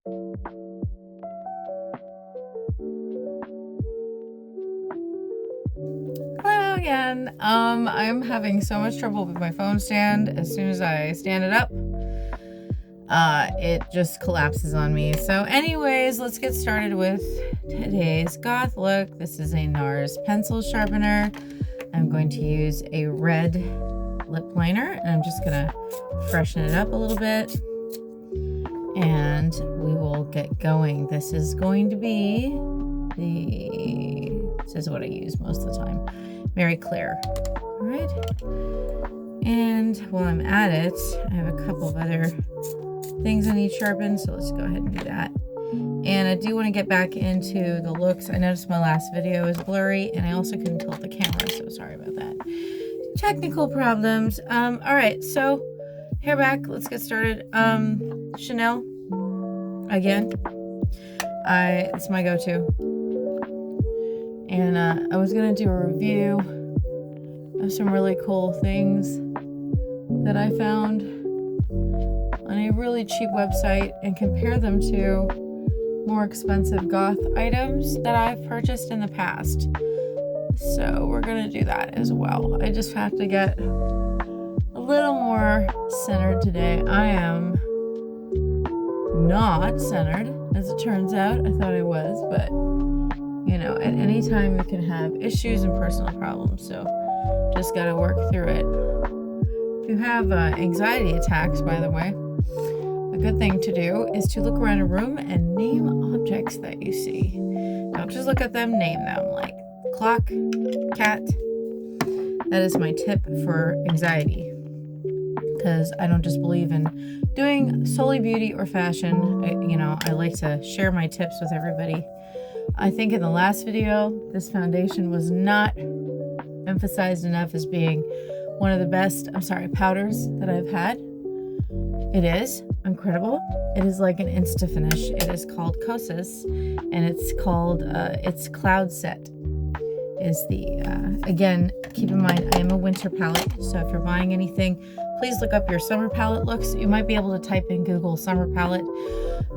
Hello again. I'm having so much trouble with my phone stand. As soon as I stand it up, it just collapses on me. So anyways, let's get started with today's Goth Look. This is a NARS pencil sharpener. I'm going to use a red lip liner, and I'm just gonna freshen it up a little bit, and we will get going. This is going to be this is what I use most of the time. Very clear. All right. And while I'm at it, I have a couple of other things I need sharpened, so let's go ahead and do that. And I do want to get back into the looks. I noticed my last video is blurry, and I also couldn't tilt the camera, so sorry about that. Technical problems. All right, so hair back. Let's get started. Chanel again. It's my go-to. And I was gonna do a review of some really cool things that I found on a really cheap website and compare them to more expensive goth items that I've purchased in the past. So we're gonna do that as well. I just have to get a little more centered today. I am not centered, as it turns out. I thought I was, but you know, at any time you can have issues and personal problems, so just gotta work through it. If you have anxiety attacks, by the way, a good thing to do is to look around a room and name objects that you see. Don't just look at them, name them, like clock, cat. That is my tip for anxiety, because I don't just believe in doing solely beauty or fashion. I like to share my tips with everybody. I think in the last video, this foundation was not emphasized enough as being one of the best, powders that I've had. It is incredible. It is like an insta finish. It is called Kosas, and it's called, it's Cloud Set is the, again, keep in mind, I am a winter palette, so if you're buying anything, please look up your summer palette looks. You might be able to type in Google summer palette,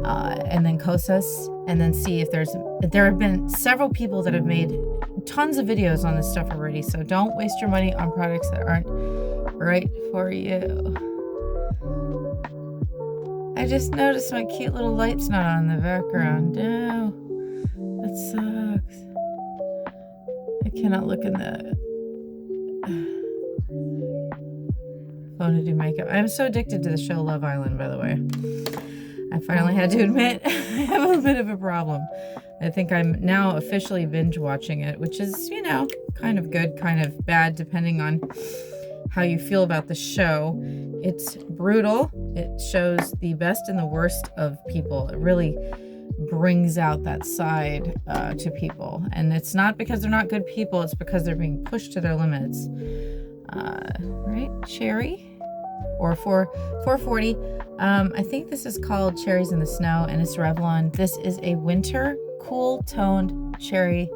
and then Kosas, and then see if there have been several people that have made tons of videos on this stuff already, so don't waste your money on products that aren't right for you. I just noticed my cute little light's not on in the background. No, that sucks. I cannot look in the phone to do makeup. I'm so addicted to the show Love Island, by the way. I finally had to admit I have a bit of a problem. I think I'm now officially binge watching it, which is, kind of good, kind of bad, depending on how you feel about the show. It's brutal. It shows the best and the worst of people. It really brings out that side to people. And it's not because they're not good people, it's because they're being pushed to their limits. Right? Cherry? Or 440. I think this is called Cherries in the Snow, and it's Revlon. This is a winter cool toned cherry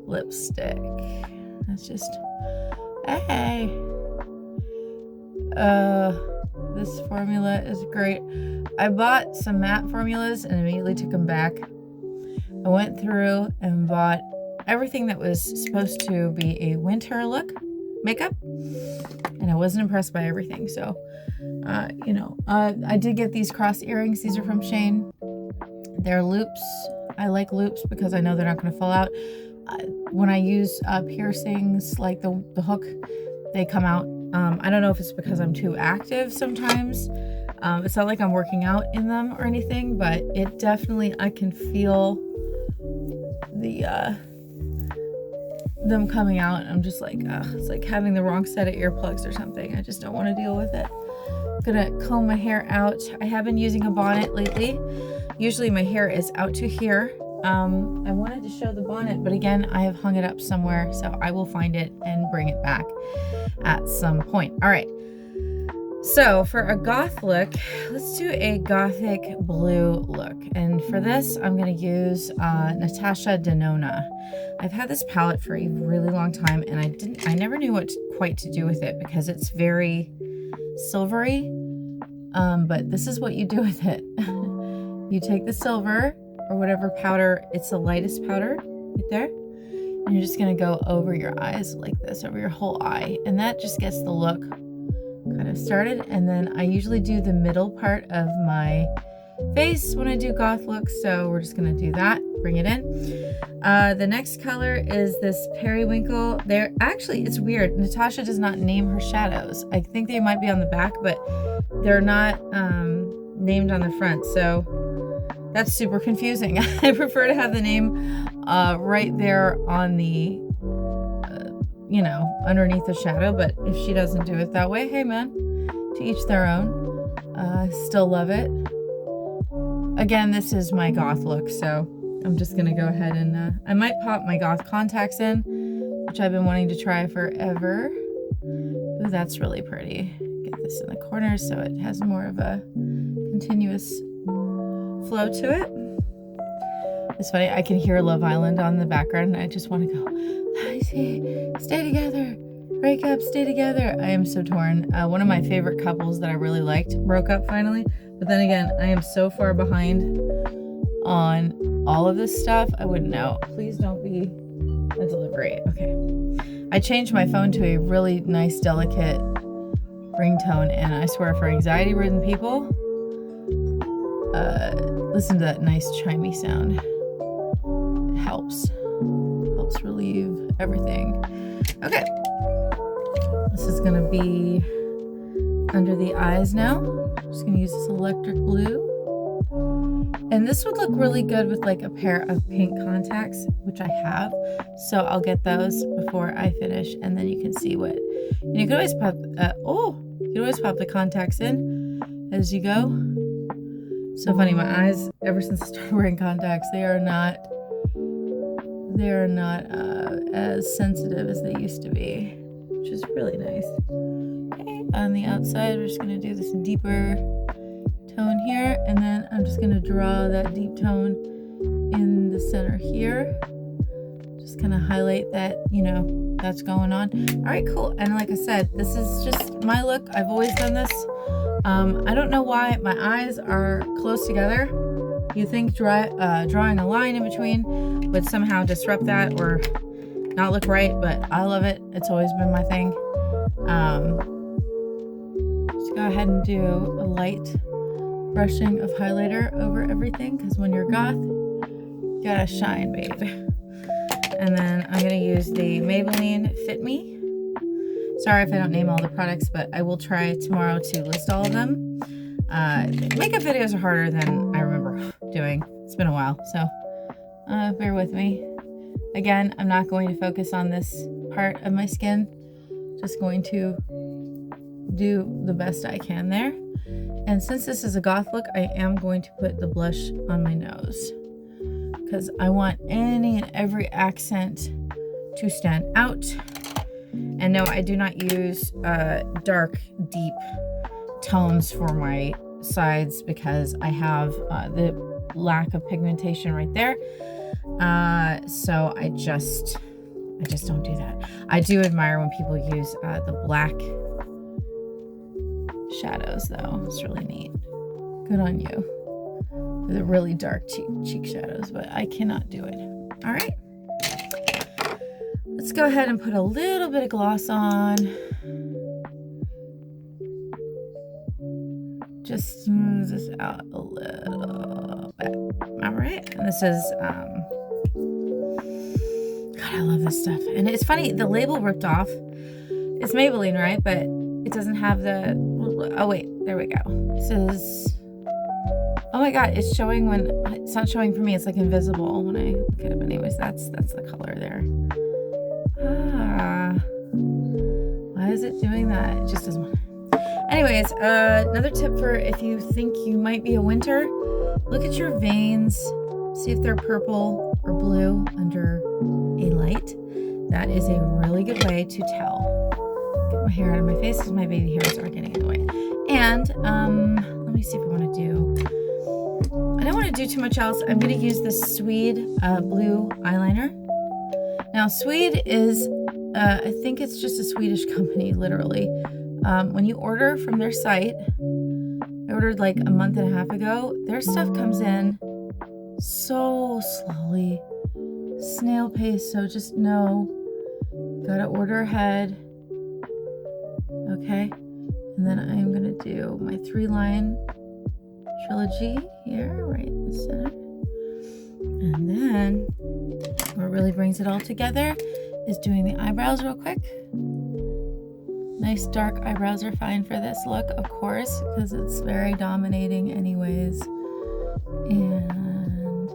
lipstick. That's just, hey. This formula is great. I bought some matte formulas and immediately took them back. I went through and bought everything that was supposed to be a winter look makeup, and I wasn't impressed by everything. So, I did get these cross earrings. These are from Shane. They're loops. I like loops because I know they're not going to fall out. When I use piercings, like the hook, they come out. I don't know if it's because I'm too active sometimes. It's not like I'm working out in them or anything, but it definitely, I can feel them coming out. I'm just like, it's like having the wrong set of earplugs or something. I just don't want to deal with it. I'm gonna comb my hair out. I have been using a bonnet lately. Usually my hair is out to here. I wanted to show the bonnet, but again, I have hung it up somewhere, so I will find it and bring it back at some point. All right. So for a goth look, let's do a gothic blue look. And for this, I'm going to use Natasha Denona. I've had this palette for a really long time, and I never knew what quite to do with it because it's very silvery. But this is what you do with it. you take the silver or whatever powder, it's the lightest powder right there, and you're just gonna go over your eyes like this, over your whole eye, and that just gets the look kind of started. And then I usually do the middle part of my face when I do Goth Look, so we're just gonna do that, bring it in. The next color is this Periwinkle. Actually, it's weird, Natasha does not name her shadows. I think they might be on the back, but they're not named on the front, so that's super confusing. I prefer to have the name right there on the you know, underneath the shadow, but if she doesn't do it that way, hey man, to each their own. Still love it. Again, this is my Goth Look, so I'm just gonna go ahead and I might pop my Goth contacts in, which I've been wanting to try forever. Ooh, that's really pretty. Get this in the corner so it has more of a continuous flow to it. It's funny, I can hear Love Island on the background and I just want to go, stay together, break up, stay together. I am so torn. One of my favorite couples that I really liked broke up finally, but then again, I am so far behind on all of this stuff. I wouldn't know. Please don't be a delivery. Okay. I changed my phone to a really nice, delicate ringtone, and I swear for anxiety-ridden people, listen to that nice chimey sound. It helps relieve everything. Okay, this is gonna be under the eyes now. I'm just gonna use this electric blue, and this would look really good with like a pair of pink contacts, which I have, so I'll get those before I finish, and then you can see what, and you can always pop you can always pop the contacts in as you go. So funny, my eyes, ever since I started wearing contacts, they are not as sensitive as they used to be, which is really nice. Okay, on the outside, we're just gonna do this deeper tone here, and then I'm just gonna draw that deep tone in the center here. Just kind of highlight that, you know, that's going on. All right, cool. And like I said, this is just my look. I've always done this. I don't know why my eyes are close together. You think drawing a line in between would somehow disrupt that or not look right, but I love it. It's always been my thing. Just go ahead and do a light brushing of highlighter over everything, because when you're goth, you gotta shine, babe. And then I'm gonna use the Maybelline Fit Me. Sorry if I don't name all the products, but I will try tomorrow to list all of them. Makeup videos are harder than I remember doing. It's been a while, so bear with me. Again, I'm not going to focus on this part of my skin. Just going to do the best I can there. And since this is a goth look, I am going to put the blush on my nose, because I want any and every accent to stand out. And no, I do not use dark, deep tones for my sides, because I have the lack of pigmentation right there. So I just don't do that. I do admire when people use the black shadows, though. It's really neat. Good on you. The really dark cheek shadows, but I cannot do it. All right. Let's go ahead and put a little bit of gloss on. Just smooth this out a little bit. All right. And this is, God, I love this stuff. And it's funny, the label ripped off. It's Maybelline, right? But it doesn't have the, oh wait, there we go. This is, oh my God, it's showing when, it's not showing for me. It's like invisible when I look at it. But anyways, that's the color there. Why is it doing that? It just doesn't want to. Anyways, another tip for if you think you might be a winter, look at your veins, see if they're purple or blue under a light. That is a really good way to tell. Get my hair out of my face because my baby hairs are getting in the way. And let me see if I want to do, I don't want to do too much else. I'm going to use this Sweed blue eyeliner. Now, Sweed is, I think it's just a Swedish company, literally. When you order from their site, I ordered like a month and a half ago. Their stuff comes in so slowly, snail pace, so just know, gotta order ahead. Okay, and then I'm gonna do my 3-line trilogy here, right in the center. And then what really brings it all together is doing the eyebrows real quick. Nice dark eyebrows are fine for this look, of course, because it's very dominating anyways. And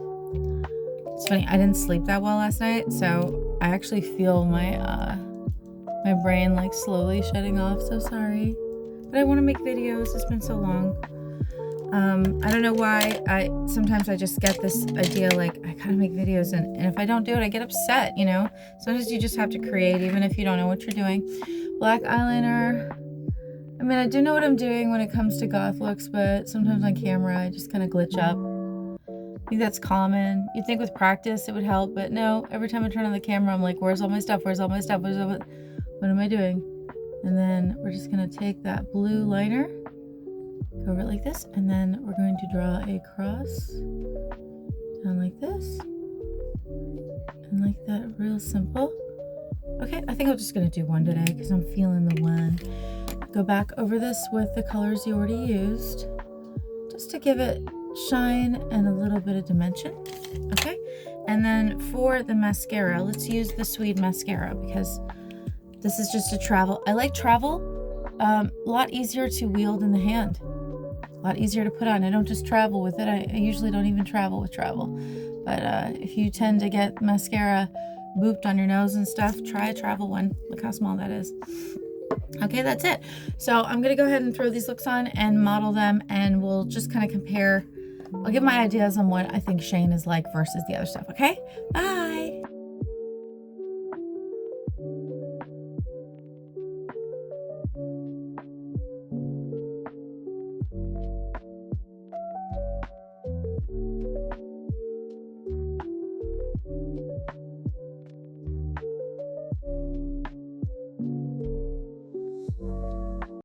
it's funny, I didn't sleep that well last night, so I actually feel my my brain like slowly shutting off, so sorry. But I want to make videos, it's been so long. I don't know why, sometimes I just get this idea like I gotta make videos, and if I don't do it I get upset, you know. Sometimes you just have to create even if you don't know what you're doing. Black eyeliner. I mean, I do know what I'm doing when it comes to goth looks, but sometimes on camera I just kind of glitch up. I think that's common. You'd think with practice it would help, but no, every time I turn on the camera I'm like, where's all my stuff, where's all my stuff, what am I doing? And then we're just gonna take that blue liner, go over it like this, and then we're going to draw a cross down like this and like that, real simple. Okay, I think I'm just gonna do one today because I'm feeling the one. Go back over this with the colors you already used just to give it shine and a little bit of dimension. Okay, and then for the mascara, let's use the Sweed mascara because this is just a travel. I like travel, a lot easier to wield in the hand. A lot easier to put on. I don't just travel with it. I usually don't even travel with travel. But if you tend to get mascara booped on your nose and stuff, try a travel one. Look how small that is. Okay, that's it. So I'm going to go ahead and throw these looks on and model them, and we'll just kind of compare. I'll give my ideas on what I think Shane is like versus the other stuff. Okay, bye.